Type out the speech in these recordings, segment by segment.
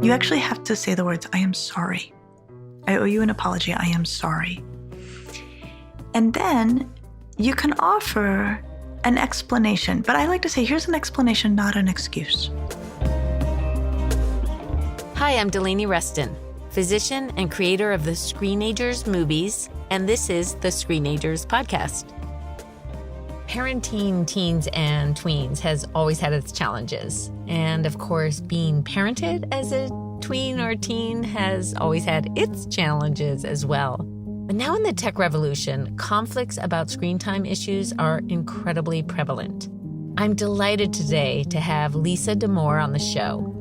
you actually have to say the words, I am sorry. I owe you an apology. I am sorry. And then you can offer an explanation. But I like to say, here's an explanation, not an excuse. Hi, I'm Delaney Ruston, physician and creator of the Screenagers movies, and this is the Screenagers podcast. Parenting teens and tweens has always had its challenges. And of course, being parented as a tween or teen has always had its challenges as well. But now in the tech revolution, conflicts about screen time issues are incredibly prevalent. I'm delighted today to have Lisa Damour on the show.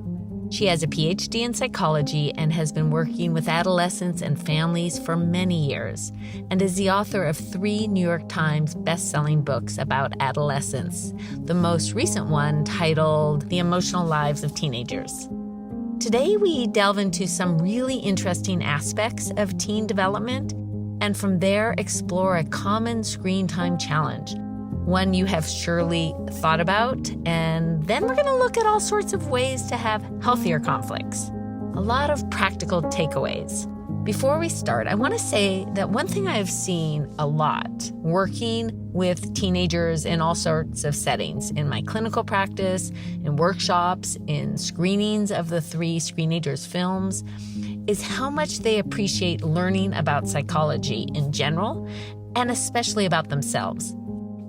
She has a Ph.D. in psychology and has been working with adolescents and families for many years, and is the author of 3 New York Times best-selling books about adolescence, the most recent one titled The Emotional Lives of Teenagers. Today, we delve into some really interesting aspects of teen development, and from there explore a common screen time challenge, one you have surely thought about, and then we're going to look at all sorts of ways to have healthier conflicts. A lot of practical takeaways. Before we start, I want to say that one thing I've seen a lot working with teenagers in all sorts of settings, in my clinical practice, in workshops, in screenings of the 3 Screenagers films, is how much they appreciate learning about psychology in general, and especially about themselves.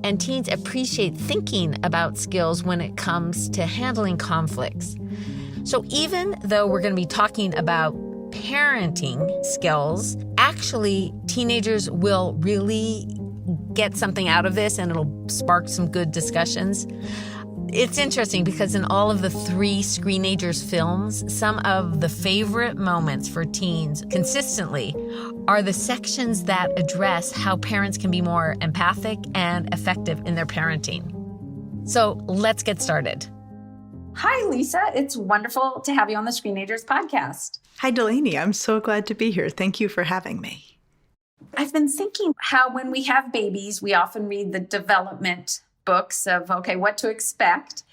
And teens appreciate thinking about skills when it comes to handling conflicts. So even though we're going to be talking about parenting skills, actually teenagers will really get something out of this and it'll spark some good discussions. It's interesting because in all of the 3 Screenagers films, some of the favorite moments for teens consistently are the sections that address how parents can be more empathic and effective in their parenting. So let's get started. Hi, Lisa. It's wonderful to have you on the Screenagers podcast. Hi, Delaney. I'm so glad to be here. Thank you for having me. I've been thinking how when we have babies, we often read the development books of, okay, what to expect.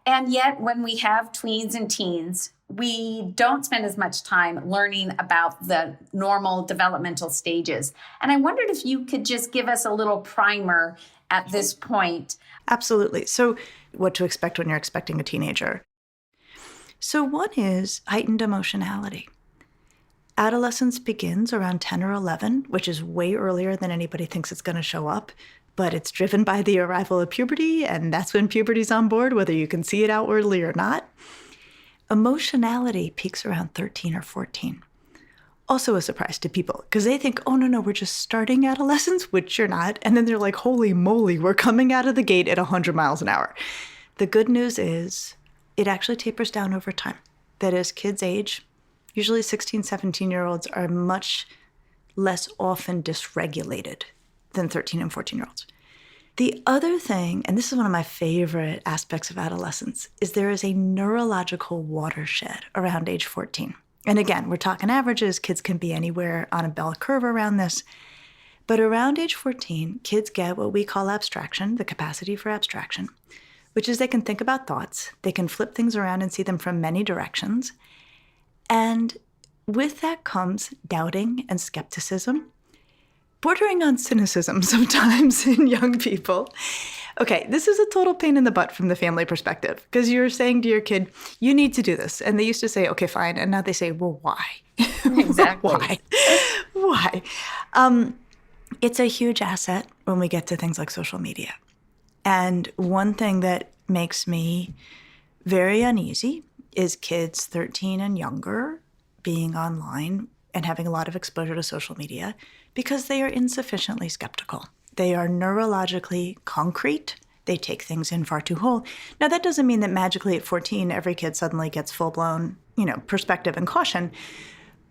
And yet when we have tweens and teens, we don't spend as much time learning about the normal developmental stages. And I wondered if you could just give us a little primer at this point. Absolutely. So what to expect when you're expecting a teenager. So one is heightened emotionality. Adolescence begins around 10 or 11, which is way earlier than anybody thinks it's going to show up. But it's driven by the arrival of puberty, and that's when puberty's on board, whether you can see it outwardly or not. Emotionality peaks around 13 or 14. Also a surprise to people, because they think, oh, no, we're just starting adolescence, which you're not. And then they're like, holy moly, we're coming out of the gate at 100 miles an hour. The good news is it actually tapers down over time. That as kids age, usually 16, 17-year-olds are much less often dysregulated than 13 and 14-year-olds. The other thing, and this is one of my favorite aspects of adolescence, is there is a neurological watershed around age 14. And again, we're talking averages. Kids can be anywhere on a bell curve around this. But around age 14, kids get what we call abstraction, the capacity for abstraction, which is they can think about thoughts. They can flip things around and see them from many directions. And with that comes doubting and skepticism, bordering on cynicism sometimes in young people. Okay, this is a total pain in the butt from the family perspective, because you're saying to your kid, you need to do this. And they used to say, okay, fine. And now they say, well, why? Exactly. Why? It's a huge asset when we get to things like social media. And one thing that makes me very uneasy is kids 13 and younger being online and having a lot of exposure to social media because they are insufficiently skeptical. They are neurologically concrete. They take things in far too whole. Now, that doesn't mean that magically at 14, every kid suddenly gets full-blown, perspective and caution.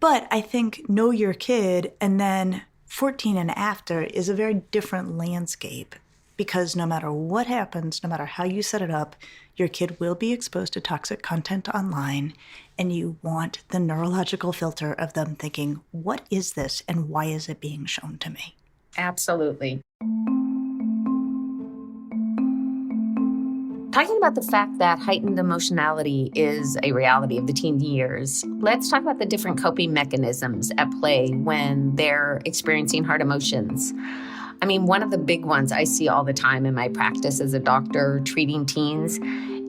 But I think know your kid and then 14 and after is a very different landscape because no matter what happens, no matter how you set it up, your kid will be exposed to toxic content online, and you want the neurological filter of them thinking, what is this and why is it being shown to me? Absolutely. Talking about the fact that heightened emotionality is a reality of the teen years, let's talk about the different coping mechanisms at play when they're experiencing hard emotions. I mean, one of the big ones I see all the time in my practice as a doctor treating teens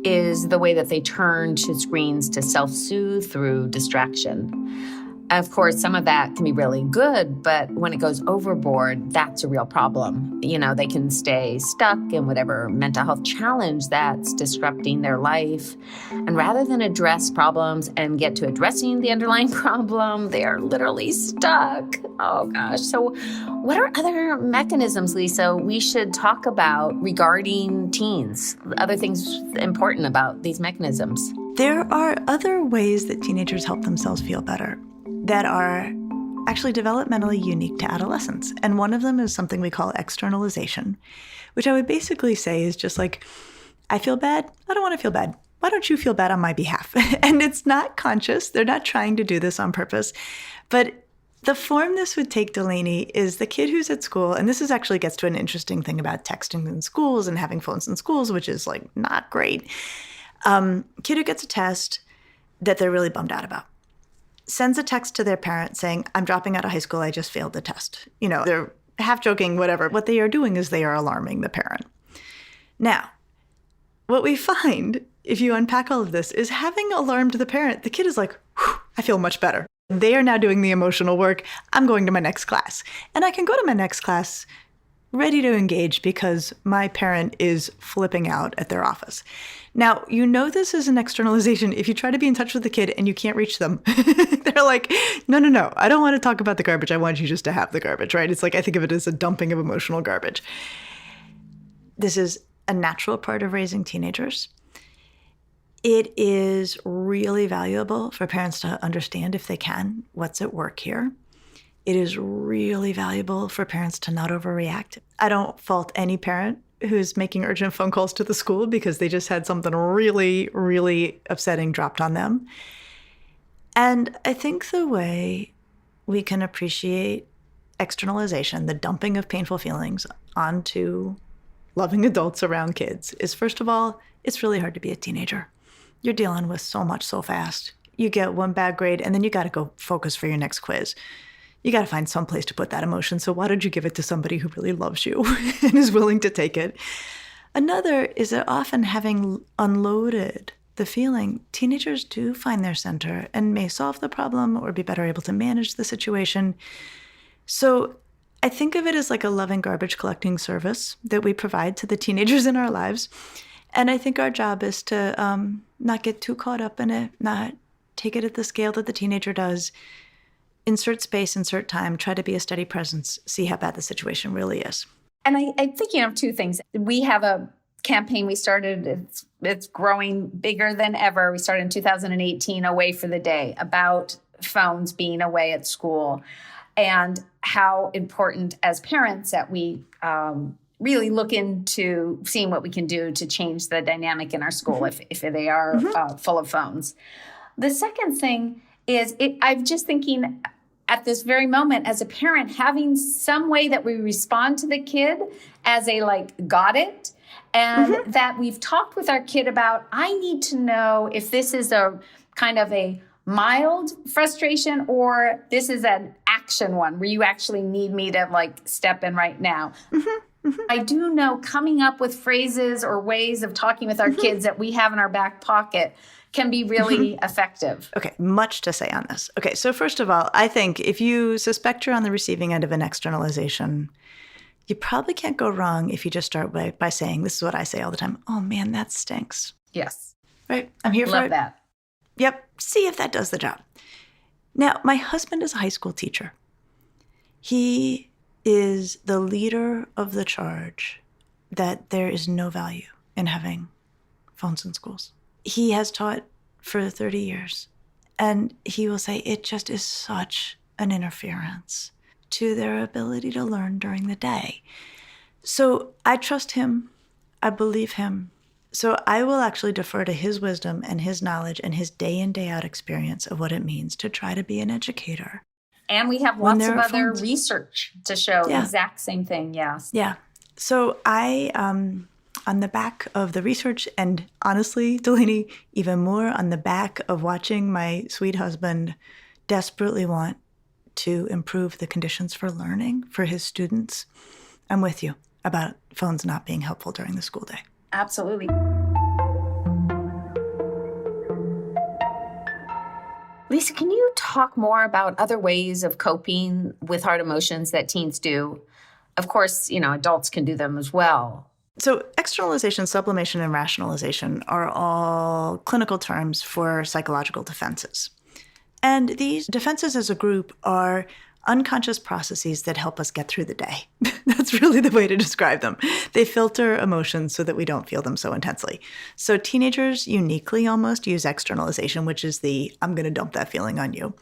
is the way that they turn to screens to self-soothe through distraction. Of course, some of that can be really good, but when it goes overboard, that's a real problem. You know, they can stay stuck in whatever mental health challenge that's disrupting their life. And rather than address problems and get to addressing the underlying problem, they are literally stuck. Oh, gosh. So what are other mechanisms, Lisa, we should talk about regarding teens? Other things important about these mechanisms? There are other ways that teenagers help themselves feel better that are actually developmentally unique to adolescents. And one of them is something we call externalization, which I would basically say is just like, I feel bad. I don't want to feel bad. Why don't you feel bad on my behalf? And it's not conscious. They're not trying to do this on purpose. But the form this would take, Delaney, is the kid who's at school, and this actually gets to an interesting thing about texting in schools and having phones in schools, which is like not great. Kid who gets a test that they're really bummed out about. Sends a text to their parent saying, I'm dropping out of high school, I just failed the test. You know, they're half joking, whatever. What they are doing is they are alarming the parent. Now, what we find, if you unpack all of this, is having alarmed the parent, the kid is like, I feel much better. They are now doing the emotional work. I'm going to my next class. And I can go to my next class ready to engage because my parent is flipping out at their office. Now, you know this is an externalization if you try to be in touch with the kid and you can't reach them. They're like, no, I don't want to talk about the garbage. I want you just to have the garbage, right? It's like I think of it as a dumping of emotional garbage. This is a natural part of raising teenagers. It is really valuable for parents to understand, if they can, what's at work here. It is really valuable for parents to not overreact. I don't fault any parent who's making urgent phone calls to the school because they just had something really, really upsetting dropped on them. And I think the way we can appreciate externalization, the dumping of painful feelings onto loving adults around kids, is first of all, it's really hard to be a teenager. You're dealing with so much so fast. You get one bad grade and then you got to go focus for your next quiz. You got to find some place to put that emotion. So why don't you give it to somebody who really loves you and is willing to take it? Another is that often having unloaded the feeling, teenagers do find their center and may solve the problem or be better able to manage the situation. So I think of it as like a loving garbage collecting service that we provide to the teenagers in our lives. And I think our job is to not get too caught up in it, not take it at the scale that the teenager does. Insert space, insert time, try to be a steady presence, see how bad the situation really is. And I'm thinking of two things. We have a campaign we started, it's growing bigger than ever. We started in 2018, Away for the Day, about phones being away at school and how important as parents that we really look into seeing what we can do to change the dynamic in our school if they are full of phones. The second thing is I'm just thinking at this very moment as a parent, having some way that we respond to the kid as a like, got it. And that we've talked with our kid about, I need to know if this is a kind of a mild frustration or this is an action one where you actually need me to like step in right now. I do know coming up with phrases or ways of talking with our kids that we have in our back pocket can be really effective. Okay, much to say on this. Okay, so first of all, I think if you suspect you're on the receiving end of an externalization, you probably can't go wrong if you just start by saying, this is what I say all the time, oh man, that stinks. Yes. Right? I'm here for it. Love that. Yep, see if that does the job. Now, my husband is a high school teacher. He is the leader of the charge that there is no value in having phones in schools. He has taught for 30 years, and he will say it just is such an interference to their ability to learn during the day. So I trust him. I believe him. So I will actually defer to his wisdom and his knowledge and his day in, day out experience of what it means to try to be an educator. And we have lots of other research to show the exact same thing, yes. Yeah. So I on the back of the research, and honestly, Delaney, even more on the back of watching my sweet husband desperately want to improve the conditions for learning for his students. I'm with you about phones not being helpful during the school day. Absolutely. Lisa, can you talk more about other ways of coping with hard emotions that teens do? Of course, adults can do them as well. So externalization, sublimation, and rationalization are all clinical terms for psychological defenses. And these defenses as a group are unconscious processes that help us get through the day. That's really the way to describe them. They filter emotions so that we don't feel them so intensely. So teenagers uniquely almost use externalization, which is the I'm going to dump that feeling on you.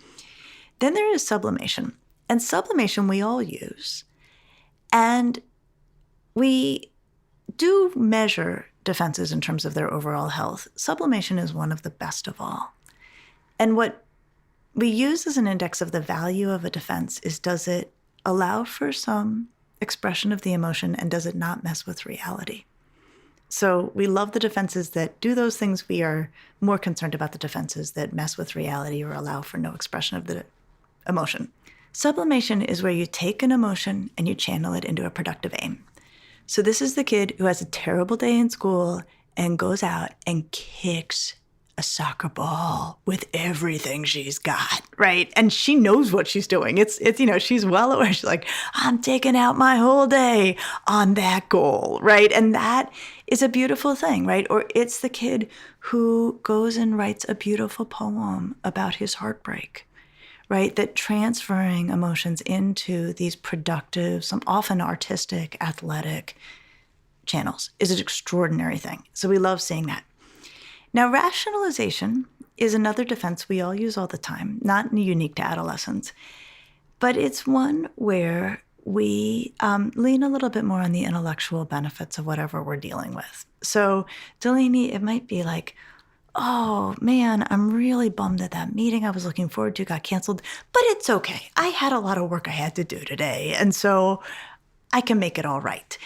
Then there is sublimation. And sublimation we all use. And we do measure defenses in terms of their overall health. Sublimation is one of the best of all. And what we use as an index of the value of a defense is, does it allow for some expression of the emotion, and does it not mess with reality? So we love the defenses that do those things. We are more concerned about the defenses that mess with reality or allow for no expression of the emotion. Sublimation is where you take an emotion and you channel it into a productive aim. So this is the kid who has a terrible day in school and goes out and kicks a soccer ball with everything she's got, right? And she knows what she's doing. It's she's well aware. She's like, I'm taking out my whole day on that goal, right? And that is a beautiful thing, right? Or it's the kid who goes and writes a beautiful poem about his heartbreak, right? That transferring emotions into these productive, some often artistic, athletic channels is an extraordinary thing. So we love seeing that. Now, rationalization is another defense we all use all the time, not unique to adolescents, but it's one where we lean a little bit more on the intellectual benefits of whatever we're dealing with. So, Delaney, it might be like, oh man, I'm really bummed that meeting I was looking forward to got canceled, but it's okay. I had a lot of work I had to do today, and so I can make it all right.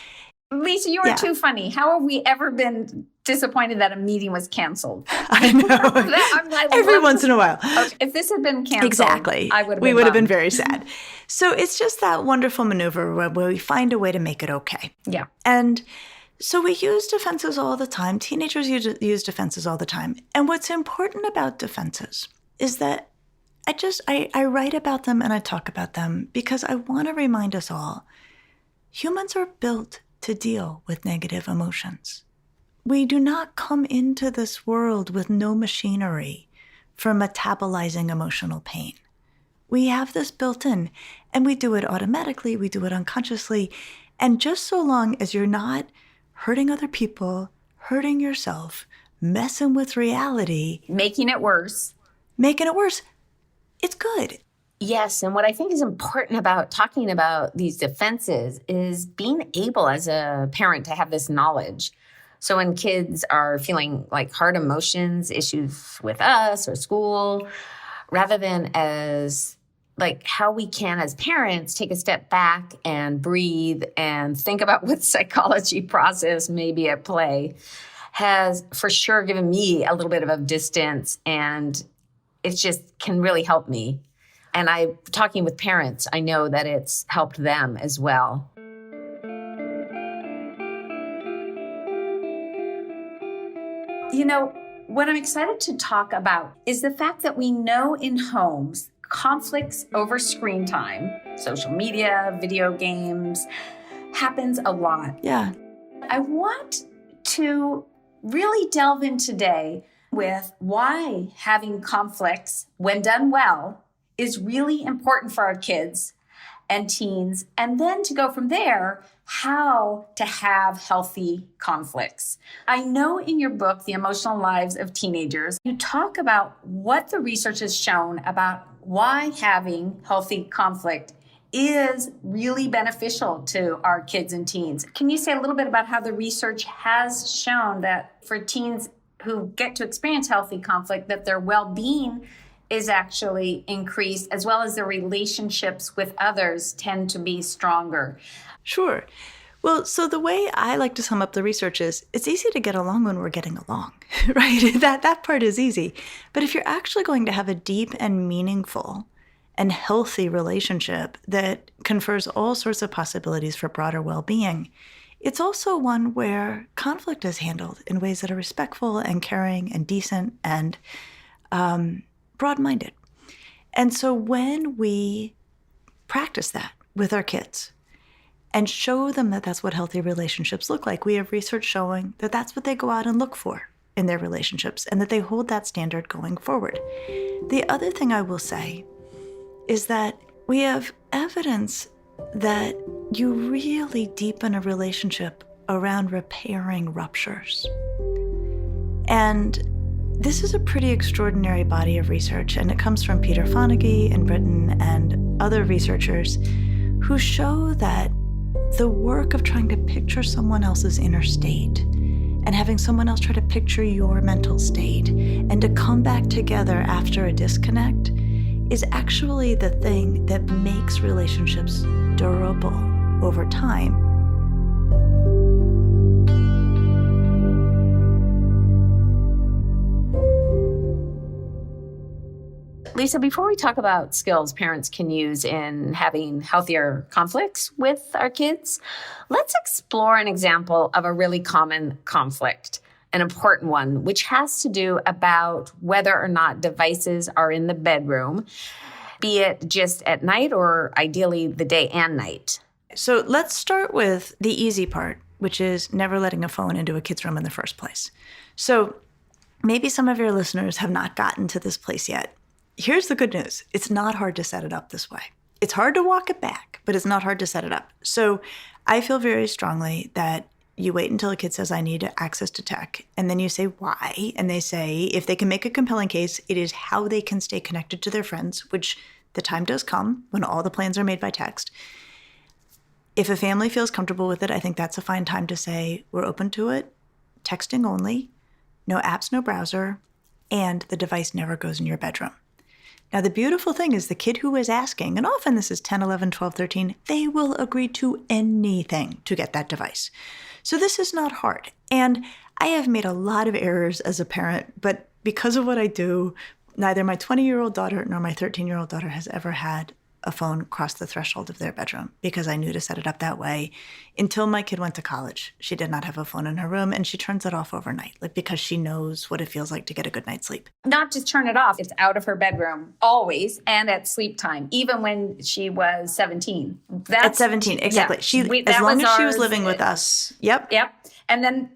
Lisa, you are too funny. How have we ever been disappointed that a meeting was canceled? I know. Every once in a while. Okay. If this had been canceled, exactly, we would have been very sad. So it's just that wonderful maneuver where we find a way to make it okay. Yeah. And so we use defenses all the time. Teenagers use defenses all the time. And what's important about defenses is that I write about them and I talk about them because I want to remind us all, humans are built to deal with negative emotions. We do not come into this world with no machinery for metabolizing emotional pain. We have this built in, and we do it automatically, we do it unconsciously, and just so long as you're not hurting other people, hurting yourself, messing with reality, making it worse, it's good. Yes, and what I think is important about talking about these defenses is being able as a parent to have this knowledge. So when kids are feeling like hard emotions, issues with us or school, rather than as like how we can as parents take a step back and breathe and think about what psychology process may be at play, has for sure given me a little bit of a distance, and it just can really help me. And talking with parents, I know that it's helped them as well. What I'm excited to talk about is the fact that we know in homes, conflicts over screen time, social media, video games, happens a lot. Yeah. I want to really delve in today with why having conflicts, when done well, is really important for our kids and teens, and then to go from there, how to have healthy conflicts. I know in your book, The Emotional Lives of Teenagers, you talk about what the research has shown about why having healthy conflict is really beneficial to our kids and teens. Can you say a little bit about how the research has shown that for teens who get to experience healthy conflict, that their well-being is actually increased, as well as their relationships with others tend to be stronger? Sure. Well, so the way I like to sum up the research is it's easy to get along when we're getting along, right? That part is easy. But if you're actually going to have a deep and meaningful and healthy relationship that confers all sorts of possibilities for broader well-being, it's also one where conflict is handled in ways that are respectful and caring and decent and broad-minded. And so when we practice that with our kids and show them that that's what healthy relationships look like, we have research showing that that's what they go out and look for in their relationships and that they hold that standard going forward. The other thing I will say is that we have evidence that you really deepen a relationship around repairing ruptures. And this is a pretty extraordinary body of research, and it comes from Peter Fonagy in Britain and other researchers who show that the work of trying to picture someone else's inner state and having someone else try to picture your mental state and to come back together after a disconnect is actually the thing that makes relationships durable over time. Lisa, before we talk about skills parents can use in having healthier conflicts with our kids, let's explore an example of a really common conflict, an important one, which has to do about whether or not devices are in the bedroom, be it just at night or ideally the day and night. So let's start with the easy part, which is never letting a phone into a kid's room in the first place. So maybe some of your listeners have not gotten to this place yet. Here's the good news. It's not hard to set it up this way. It's hard to walk it back, but it's not hard to set it up. So I feel very strongly that you wait until a kid says, I need access to tech. And then you say, why? And they say, if they can make a compelling case, it is how they can stay connected to their friends, which the time does come when all the plans are made by text. If a family feels comfortable with it, I think that's a fine time to say, we're open to it, texting only, no apps, no browser, and the device never goes in your bedroom. Now, the beautiful thing is the kid who is asking, and often this is 10, 11, 12, 13, they will agree to anything to get that device. So this is not hard. And I have made a lot of errors as a parent, but because of what I do, neither my 20-year-old daughter nor my 13-year-old daughter has ever had a phone cross the threshold of their bedroom because I knew to set it up that way. Until my kid went to college, she did not have a phone in her room, and she turns it off overnight, because she knows what it feels like to get a good night's sleep. Not just turn it off, it's out of her bedroom always and at sleep time, even when she was 17. At 17, exactly. Yeah, as long as she was living with us. Yep. And then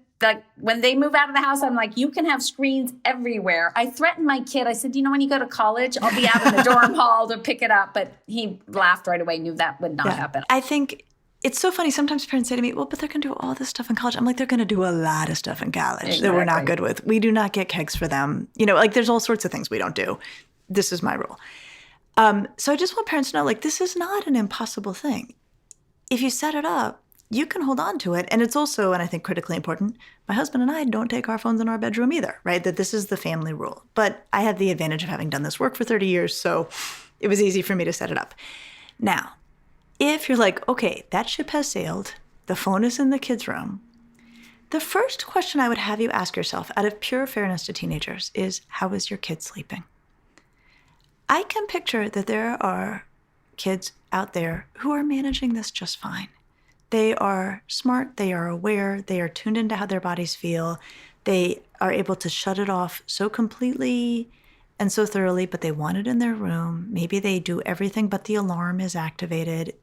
when they move out of the house, I'm like, you can have screens everywhere. I threatened my kid. I said, when you go to college, I'll be out in the dorm hall to pick it up. But he laughed right away, knew that would not happen. I think it's so funny. Sometimes parents say to me, well, but they're going to do all this stuff in college. I'm like, they're going to do a lot of stuff in college that we're not good with. We do not get kegs for them. There's all sorts of things we don't do. This is my rule. So I just want parents to know, this is not an impossible thing. If you set it up, you can hold on to it. And it's also, and I think critically important, my husband and I don't take our phones in our bedroom either, right? That this is the family rule. But I have the advantage of having done this work for 30 years, so it was easy for me to set it up. Now, if you're like, okay, that ship has sailed, the phone is in the kids' room, the first question I would have you ask yourself out of pure fairness to teenagers is, how is your kid sleeping? I can picture that there are kids out there who are managing this just fine. They are smart, they are aware, they are tuned into how their bodies feel. They are able to shut it off so completely and so thoroughly, but they want it in their room. Maybe they do everything but the alarm is activated.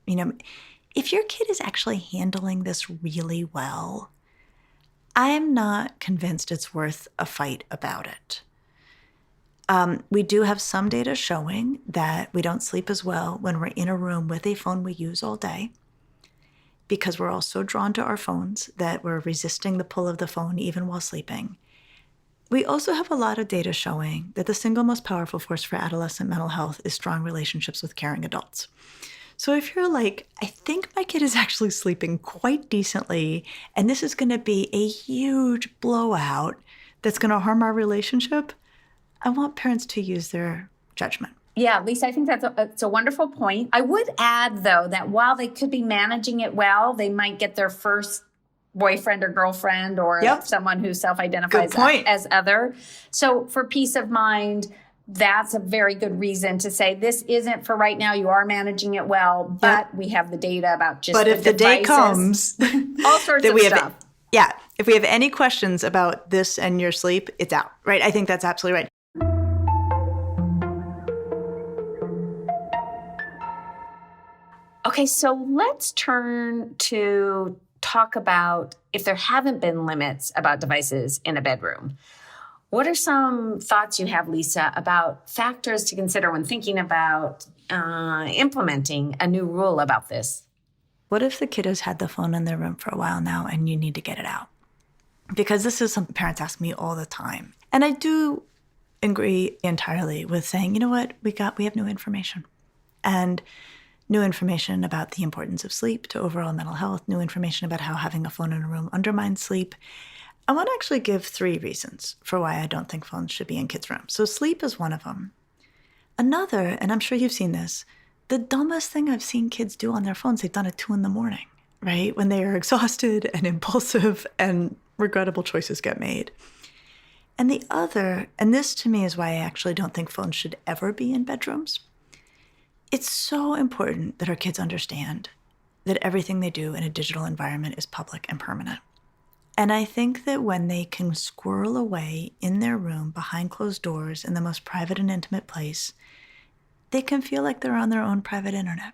If your kid is actually handling this really well, I am not convinced it's worth a fight about it. We do have some data showing that we don't sleep as well when we're in a room with a phone we use all day, because we're all so drawn to our phones that we're resisting the pull of the phone even while sleeping. We also have a lot of data showing that the single most powerful force for adolescent mental health is strong relationships with caring adults. So if you're like, I think my kid is actually sleeping quite decently, and this is going to be a huge blowout that's going to harm our relationship, I want parents to use their judgment. Yeah, Lisa, I think it's a wonderful point. I would add, though, that while they could be managing it well, they might get their first boyfriend or girlfriend or someone who self-identifies as other. So for peace of mind, that's a very good reason to say this isn't for right now. You are managing it well, but we have the data about just But if the day comes, all sorts of stuff. If we have any questions about this and your sleep, it's out, right? I think that's absolutely right. Okay, so let's turn to talk about if there haven't been limits about devices in a bedroom. What are some thoughts you have, Lisa, about factors to consider when thinking about implementing a new rule about this? What if the kid has had the phone in their room for a while now and you need to get it out? Because this is something parents ask me all the time. And I do agree entirely with saying, you know what, we have new information. And new information about the importance of sleep to overall mental health, new information about how having a phone in a room undermines sleep. I want to actually give 3 reasons for why I don't think phones should be in kids' rooms. So sleep is one of them. Another, and I'm sure you've seen this, the dumbest thing I've seen kids do on their phones, they've done at 2 a.m, right? When they are exhausted and impulsive and regrettable choices get made. And the other, and this to me is why I actually don't think phones should ever be in bedrooms. It's so important that our kids understand that everything they do in a digital environment is public and permanent. And I think that when they can squirrel away in their room behind closed doors in the most private and intimate place, they can feel like they're on their own private internet.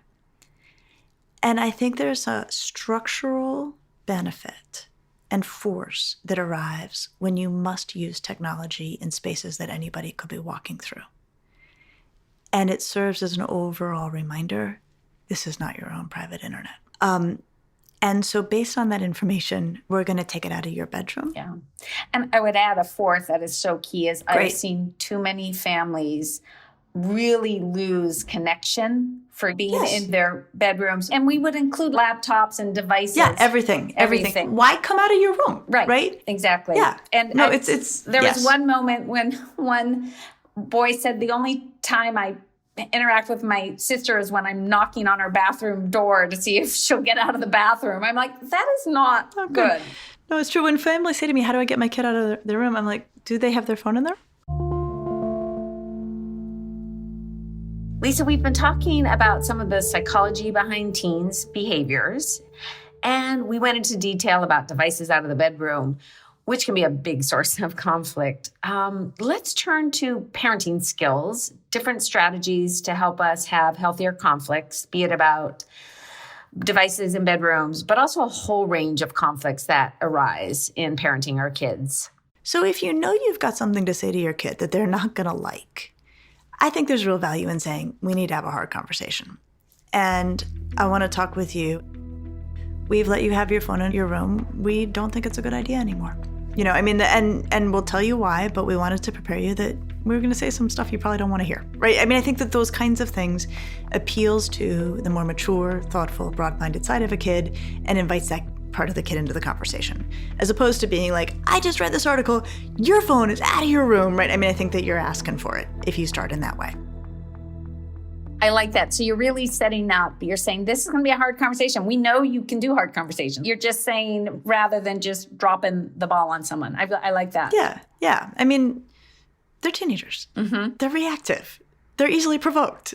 And I think there's a structural benefit and force that arrives when you must use technology in spaces that anybody could be walking through. And it serves as an overall reminder, this is not your own private internet. And so based on that information, we're going to take it out of your bedroom. Yeah. And I would add a fourth that is so key is I've seen too many families really lose connection for being in their bedrooms. And we would include laptops and devices. Yeah, everything. Why come out of your room? Right? Exactly. Yeah. And no, there was one moment when one boy said, the only time I interact with my sister is when I'm knocking on her bathroom door to see if she'll get out of the bathroom. I'm like, that is not good. No, it's true. When families say to me, how do I get my kid out of their room? I'm like, do they have their phone in there? Lisa, we've been talking about some of the psychology behind teens' behaviors, and we went into detail about devices out of the bedroom, which can be a big source of conflict. Let's turn to parenting skills, different strategies to help us have healthier conflicts, be it about devices in bedrooms, but also a whole range of conflicts that arise in parenting our kids. So if you know you've got something to say to your kid that they're not going to like, I think there's real value in saying, we need to have a hard conversation. And I want to talk with you. We've let you have your phone in your room. We don't think it's a good idea anymore. And we'll tell you why, but we wanted to prepare you that we're going to say some stuff you probably don't want to hear, right? I think that those kinds of things appeals to the more mature, thoughtful, broad-minded side of a kid and invites that part of the kid into the conversation, as opposed to being like, I just read this article, your phone is out of your room, right? I think that you're asking for it if you start in that way. I like that. So you're really setting up, you're saying this is going to be a hard conversation. We know you can do hard conversations. You're just saying rather than just dropping the ball on someone. I like that. Yeah. They're teenagers. Mm-hmm. They're reactive. They're easily provoked.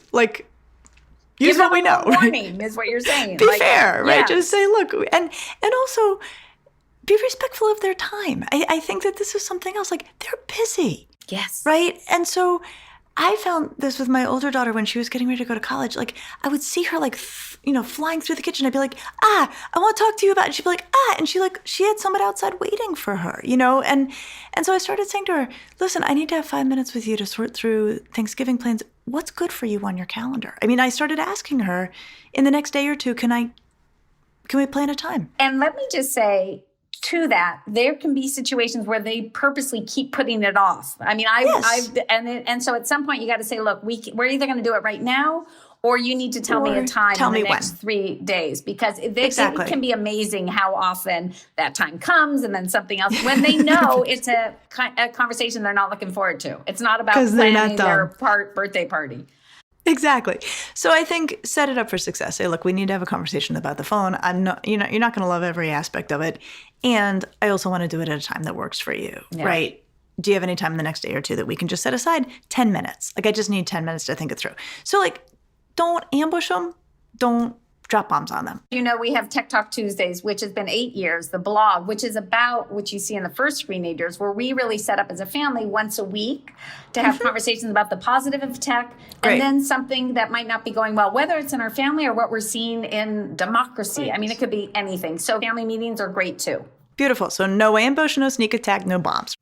Use what we know. Warning is what you're saying. Be fair, right? Yeah. Just say, look, and also be respectful of their time. I think that this is something else. They're busy. Yes. Right? And so I found this with my older daughter when she was getting ready to go to college. I would see her flying through the kitchen. I'd be like, I want to talk to you about it. She'd be like, and she had someone outside waiting for her, and so I started saying to her, listen, I need to have 5 minutes with you to sort through Thanksgiving plans. What's good for you on your calendar? I started asking her in the next day or two, can we plan a time? And let me just say, to that, there can be situations where they purposely keep putting it off. And so at some point you got to say, look, we're either going to do it right now, or you need to tell me a time in the next 3 days, because it can be amazing how often that time comes and then something else when they know it's a conversation they're not looking forward to. It's not about planning their birthday party. Exactly. So I think set it up for success. Say, look, we need to have a conversation about the phone. I'm not, you're not going to love every aspect of it. And I also want to do it at a time that works for you, right? Do you have any time the next day or two that we can just set aside 10 minutes? Like, I just need 10 minutes to think it through. So like, don't ambush them. Don't drop bombs on them. We have Tech Talk Tuesdays, which has been 8 years, the blog, which is about what you see in the first Screenagers, where we really set up as a family once a week to have conversations about the positive of tech, and then something that might not be going well, whether it's in our family or what we're seeing in democracy. I mean, it could be anything. So family meetings are great too. Beautiful. So no ambush, no sneak attack, no bombs.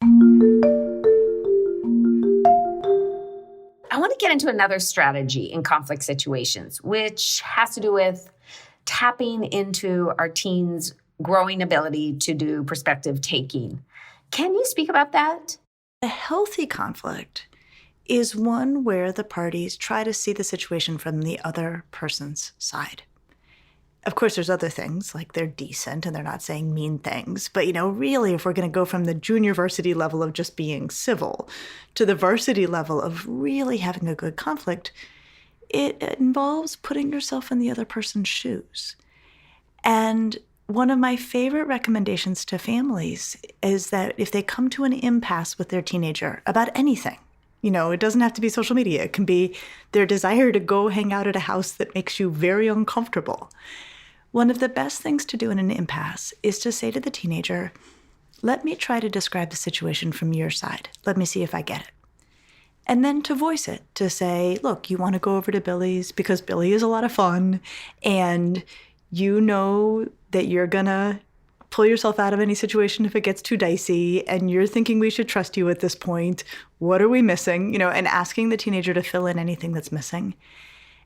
I want to get into another strategy in conflict situations, which has to do with tapping into our teens' growing ability to do perspective taking. Can you speak about that? A healthy conflict is one where the parties try to see the situation from the other person's side. Of course, there's other things, like they're decent and they're not saying mean things. But, really, if we're going to go from the junior varsity level of just being civil to the varsity level of really having a good conflict, it involves putting yourself in the other person's shoes. And one of my favorite recommendations to families is that if they come to an impasse with their teenager about anything, it doesn't have to be social media. It can be their desire to go hang out at a house that makes you very uncomfortable. One of the best things to do in an impasse is to say to the teenager, let me try to describe the situation from your side. Let me see if I get it. And then to voice it, to say, look, you want to go over to Billy's because Billy is a lot of fun, and you know that you're going to pull yourself out of any situation if it gets too dicey, and you're thinking we should trust you at this point. What are we missing? And asking the teenager to fill in anything that's missing.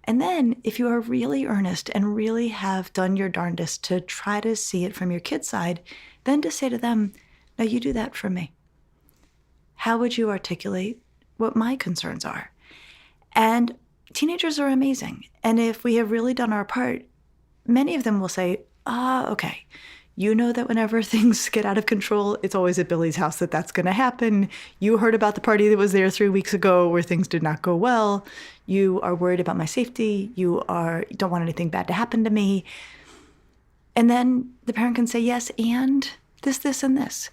And then if you are really earnest and really have done your darndest to try to see it from your kid's side, then to say to them, now you do that for me. How would you articulate what my concerns are? And teenagers are amazing. And if we have really done our part, many of them will say, okay. You know that whenever things get out of control, it's always at Billy's house that's going to happen. You heard about the party that was there 3 weeks ago where things did not go well. You are worried about my safety. You don't want anything bad to happen to me. And then the parent can say, yes, and this, and this.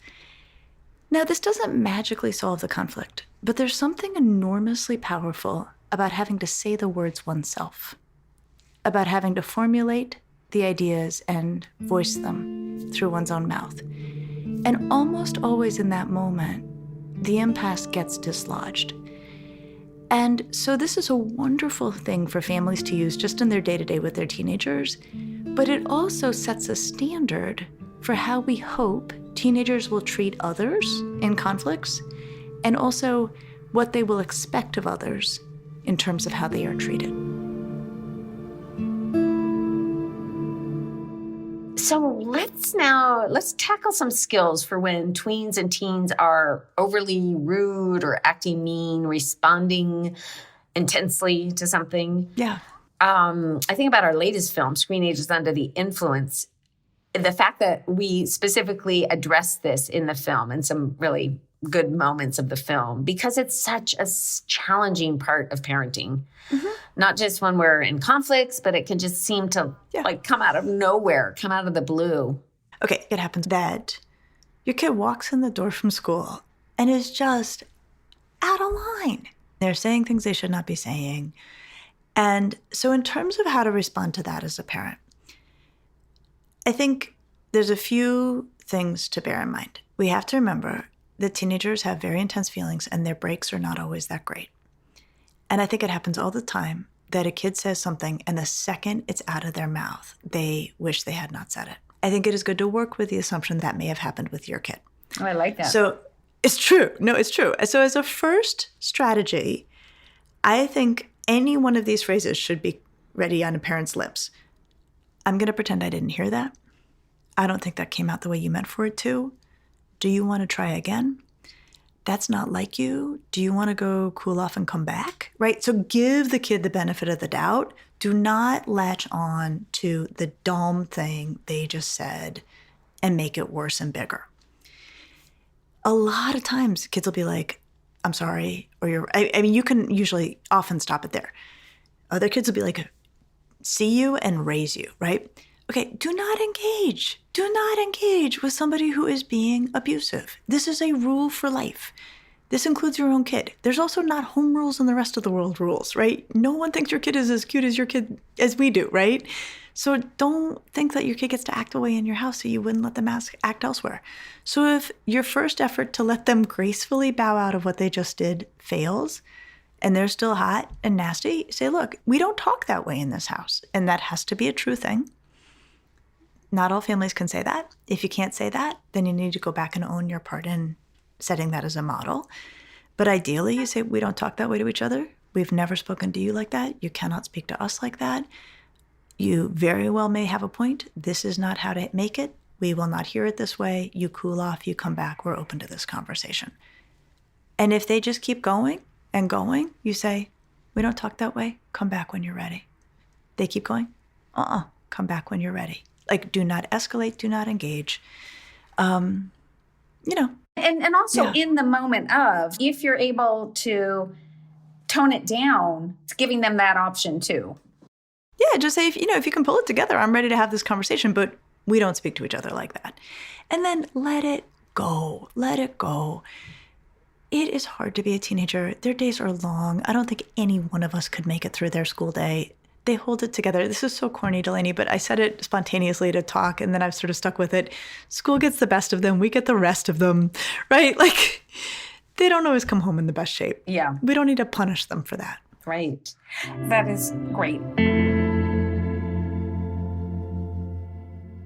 Now, this doesn't magically solve the conflict, but there's something enormously powerful about having to say the words oneself, about having to formulate the ideas and voice them through one's own mouth. And almost always in that moment, the impasse gets dislodged. And so this is a wonderful thing for families to use just in their day-to-day with their teenagers, but it also sets a standard for how we hope teenagers will treat others in conflicts, and also what they will expect of others in terms of how they are treated. So let's tackle some skills for when tweens and teens are overly rude or acting mean, responding intensely to something. Yeah. I think about our latest film, Screenagers Under the Influence. The fact that we specifically address this in the film and some really good moments of the film, because it's such a challenging part of parenting. Mm-hmm. Not just when we're in conflicts, but it can just seem to come out of nowhere, come out of the blue. Okay, it happens that your kid walks in the door from school and is just out of line. They're saying things they should not be saying. And so in terms of how to respond to that as a parent, I think there's a few things to bear in mind. We have to remember that teenagers have very intense feelings and their breaks are not always that great. And I think it happens all the time that a kid says something and the second it's out of their mouth, they wish they had not said it. I think it is good to work with the assumption that may have happened with your kid. Oh, I like that. So it's true. No, it's true. So as a first strategy, I think any one of these phrases should be ready on a parent's lips. I'm going to pretend I didn't hear that. I don't think that came out the way you meant for it to. Do you want to try again? That's not like you. Do you want to go cool off and come back? Right? So give the kid the benefit of the doubt. Do not latch on to the dumb thing they just said and make it worse and bigger. A lot of times kids will be like, I'm sorry, or I mean, you can usually often stop it there. Other kids will be like, see you and raise you, right? Okay, do not engage. Do not engage with somebody who is being abusive. This is a rule for life. This includes your own kid. There's also not home rules and the rest of the world rules, right? No one thinks your kid is as cute as your kid as we do, right? So don't think that your kid gets to act away in your house so you wouldn't let them act elsewhere. So if your first effort to let them gracefully bow out of what they just did fails, and they're still hot and nasty, say, look, we don't talk that way in this house. And that has to be a true thing. Not all families can say that. If you can't say that, then you need to go back and own your part in setting that as a model. But ideally, you say, we don't talk that way to each other. We've never spoken to you like that. You cannot speak to us like that. You very well may have a point. This is not how to make it. We will not hear it this way. You cool off, you come back. We're open to this conversation. And if they just keep going and going, you say, we don't talk that way. Come back when you're ready. They keep going. Come back when you're ready. Like, do not escalate, do not engage. And also in the moment of, if you're able to tone it down, it's giving them that option too. Yeah, just say, if you can pull it together, I'm ready to have this conversation, but we don't speak to each other like that. And then let it go. Let it go. It is hard to be a teenager. Their days are long. I don't think any one of us could make it through their school day. They hold it together. This is so corny, Delaney, but I said it spontaneously to talk, and then I've sort of stuck with it. School gets the best of them. We get the rest of them, right? Like, they don't always come home in the best shape. Yeah. We don't need to punish them for that. Right. That is great.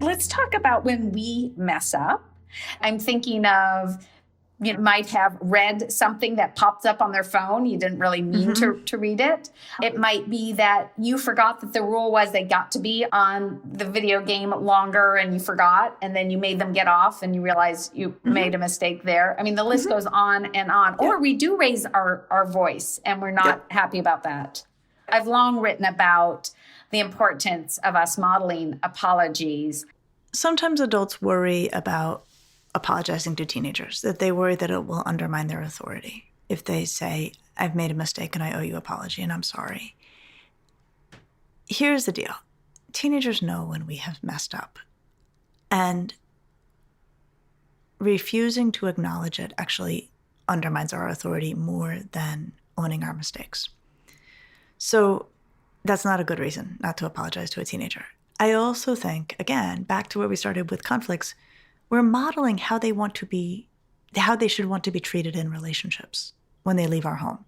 Let's talk about when we mess up. I'm thinking of, you might have read something that popped up on their phone. You didn't really mean to read it. It might be that you forgot that the rule was they got to be on the video game longer and you forgot, and then you made them get off and you realize you made a mistake there. I mean, the list goes on and on. Yep. Or we do raise our voice and we're not happy about that. I've long written about the importance of us modeling apologies. Sometimes adults worry about apologizing to teenagers, that they worry that it will undermine their authority. If they say, I've made a mistake and I owe you an apology and I'm sorry. Here's the deal. Teenagers know when we have messed up. And refusing to acknowledge it actually undermines our authority more than owning our mistakes. So that's not a good reason not to apologize to a teenager. I also think, again, back to where we started with conflicts, we're modeling how they should want to be treated in relationships when they leave our home.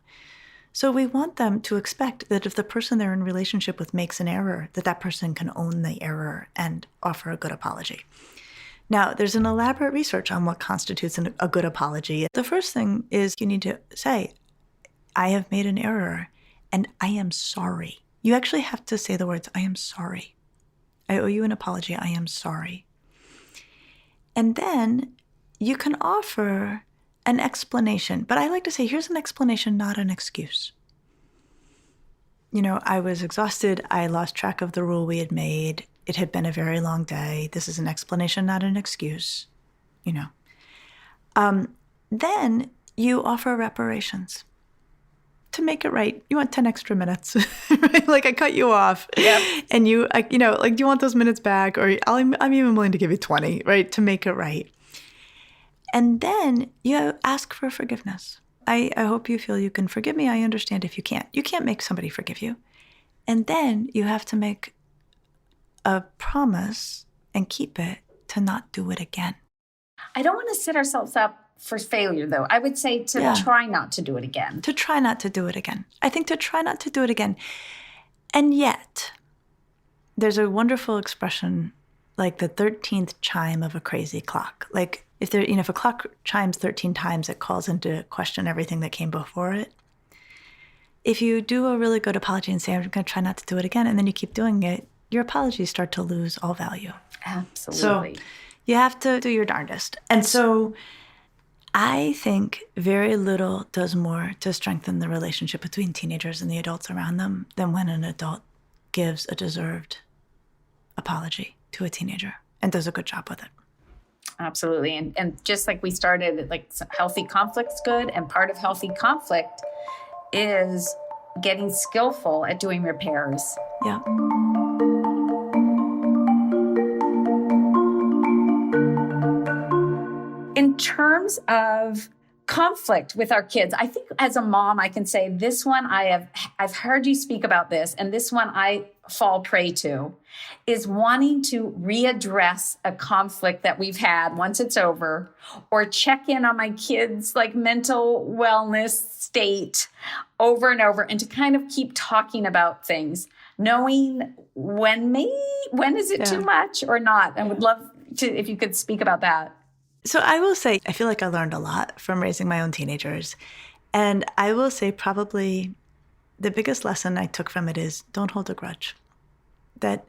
So we want them to expect that if the person they're in relationship with makes an error, that person can own the error and offer a good apology. Now, there's an elaborate research on what constitutes a good apology. The first thing is you need to say, I have made an error and I am sorry. You actually have to say the words, I am sorry. I owe you an apology. I am sorry. And then you can offer an explanation. But I like to say, here's an explanation, not an excuse. I was exhausted. I lost track of the rule we had made. It had been a very long day. This is an explanation, not an excuse. Then you offer reparations to make it right. You want 10 extra minutes, right? Like, I cut you off. Yep. And do you want those minutes back? Or I'm even willing to give you 20, right? To make it right. And then you ask for forgiveness. I hope you feel you can forgive me. I understand if you can't. You can't make somebody forgive you. And then you have to make a promise and keep it to not do it again. I don't want to set ourselves up for failure, though. I would say to try not to do it again. To try not to do it again. I think to try not to do it again. And yet, there's a wonderful expression like the 13th chime of a crazy clock. Like, if a clock chimes 13 times, it calls into question everything that came before it. If you do a really good apology and say, I'm going to try not to do it again, and then you keep doing it, your apologies start to lose all value. Absolutely. So you have to do your darndest. And so I think very little does more to strengthen the relationship between teenagers and the adults around them than when an adult gives a deserved apology to a teenager and does a good job with it. Absolutely. And just like we started, like, healthy conflict's good. And part of healthy conflict is getting skillful at doing repairs. Yeah. In terms of conflict with our kids, I think as a mom, I can say this one I've heard you speak about this, and this one I fall prey to, is wanting to readdress a conflict that we've had once it's over, or check in on my kids' like mental wellness state over and over, and to kind of keep talking about things, knowing when is it too much or not. I would love to, if you could speak about that. So I will say, I feel like I learned a lot from raising my own teenagers. And I will say probably the biggest lesson I took from it is don't hold a grudge. That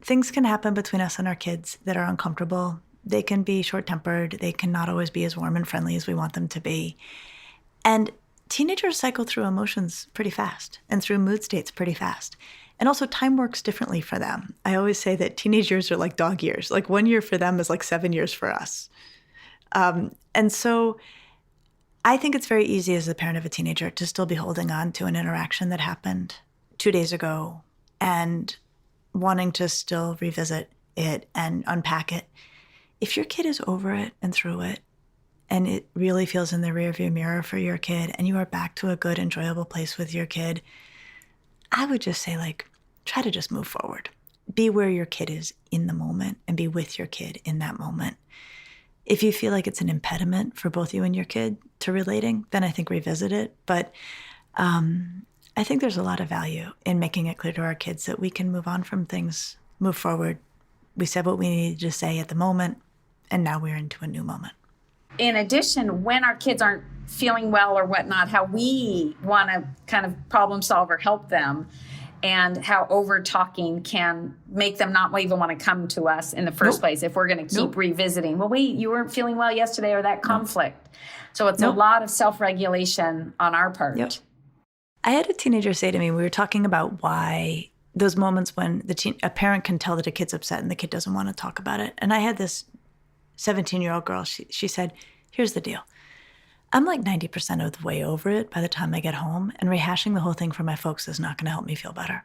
things can happen between us and our kids that are uncomfortable. They can be short-tempered. They can not always be as warm and friendly as we want them to be. And teenagers cycle through emotions pretty fast and through mood states pretty fast. And also time works differently for them. I always say that teenage years are like dog years. Like 1 year for them is like 7 years for us. And so I think it's very easy as a parent of a teenager to still be holding on to an interaction that happened 2 days ago and wanting to still revisit it and unpack it. If your kid is over it and through it, and it really feels in the rearview mirror for your kid, and you are back to a good, enjoyable place with your kid, I would just say, like, try to just move forward. Be where your kid is in the moment and be with your kid in that moment. If you feel like it's an impediment for both you and your kid to relating, then I think revisit it. But I think there's a lot of value in making it clear to our kids that we can move on from things, move forward. We said what we needed to say at the moment, and now we're into a new moment. In addition, when our kids aren't feeling well or whatnot, how we want to kind of problem solve or help them, and how over talking can make them not even want to come to us in the first place if we're going to keep revisiting. Well, wait, you weren't feeling well yesterday, or that conflict. So it's a lot of self-regulation on our part. I had a teenager say to me, we were talking about why those moments when a parent can tell that a kid's upset and the kid doesn't want to talk about it. And I had this 17-year-old girl, she said, here's the deal. I'm like 90% of the way over it by the time I get home, and rehashing the whole thing for my folks is not going to help me feel better.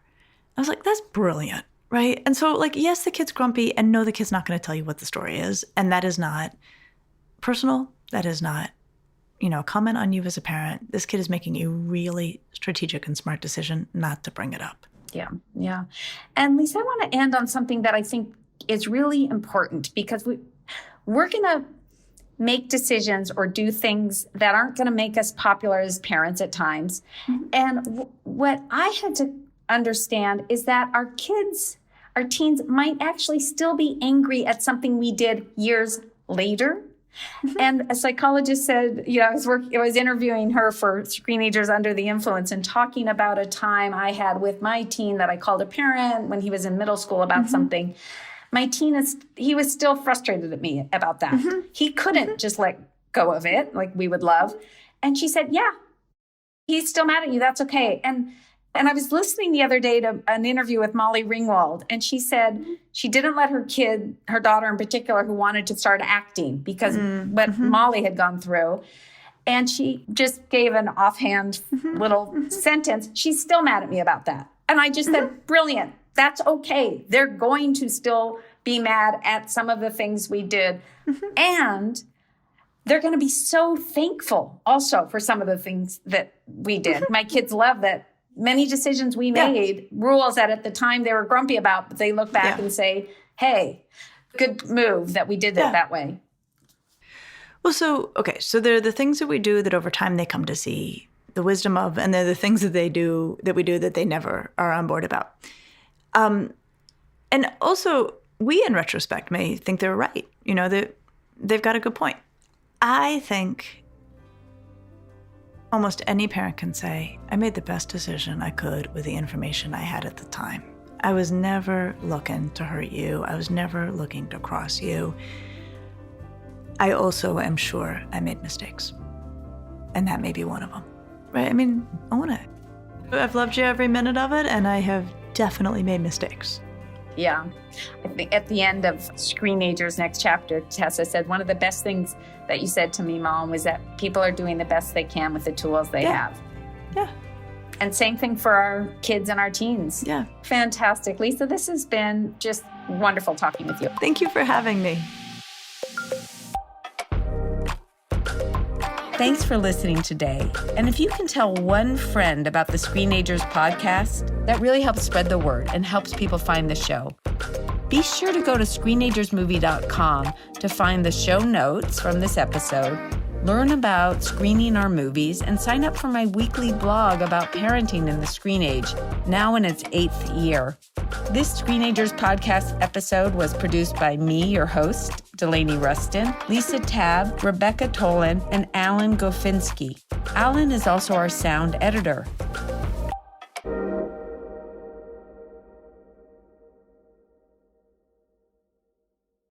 I was like, that's brilliant, right? And so, like, yes, the kid's grumpy, and no, the kid's not going to tell you what the story is. And that is not personal. That is not, a comment on you as a parent. This kid is making a really strategic and smart decision not to bring it up. Yeah. And Lisa, I want to end on something that I think is really important, because we're going to make decisions or do things that aren't going to make us popular as parents at times. Mm-hmm. And what I had to understand is that our kids, our teens, might actually still be angry at something we did years later. Mm-hmm. And a psychologist said, I was interviewing her for Screenagers Under the Influence, and talking about a time I had with my teen that I called a parent when he was in middle school about something. My teen, he was still frustrated at me about that. Mm-hmm. He couldn't just let go of it like we would love. And she said, yeah, he's still mad at you. That's okay. And I was listening the other day to an interview with Molly Ringwald, and she said she didn't let her daughter in particular, who wanted to start acting because what Molly had gone through. And she just gave an offhand little sentence. She's still mad at me about that. And I just said, brilliant. That's okay. They're going to still be mad at some of the things we did. And they're going to be so thankful also for some of the things that we did. My kids love that many decisions we made, rules that at the time they were grumpy about, but they look back and say, hey, good move that we did it that way. Well, so there are the things that we do that over time they come to see the wisdom of, and they're the things that we do that they never are on board about. And also, we in retrospect may think they're right. That they've got a good point. I think almost any parent can say, I made the best decision I could with the information I had at the time. I was never looking to hurt you. I was never looking to cross you. I also am sure I made mistakes. And that may be one of them, right? I mean, own it. I've loved you every minute of it, and I have definitely made mistakes. Yeah. I think at the end of Screenagers' next chapter, Tessa said, one of the best things that you said to me, Mom, was that people are doing the best they can with the tools they have. Yeah. And same thing for our kids and our teens. Yeah. Fantastic. Lisa, this has been just wonderful talking with you. Thank you for having me. Thanks for listening today. And if you can tell one friend about the Screenagers podcast, that really helps spread the word and helps people find the show. Be sure to go to screenagersmovie.com to find the show notes from this episode, learn about screening our movies, and sign up for my weekly blog about parenting in the screen age, now in its 8th year. This Screenagers podcast episode was produced by me, your host, Delaney Ruston, Lisa Tabb, Rebecca Tolan, and Alan Gofinski. Alan is also our sound editor.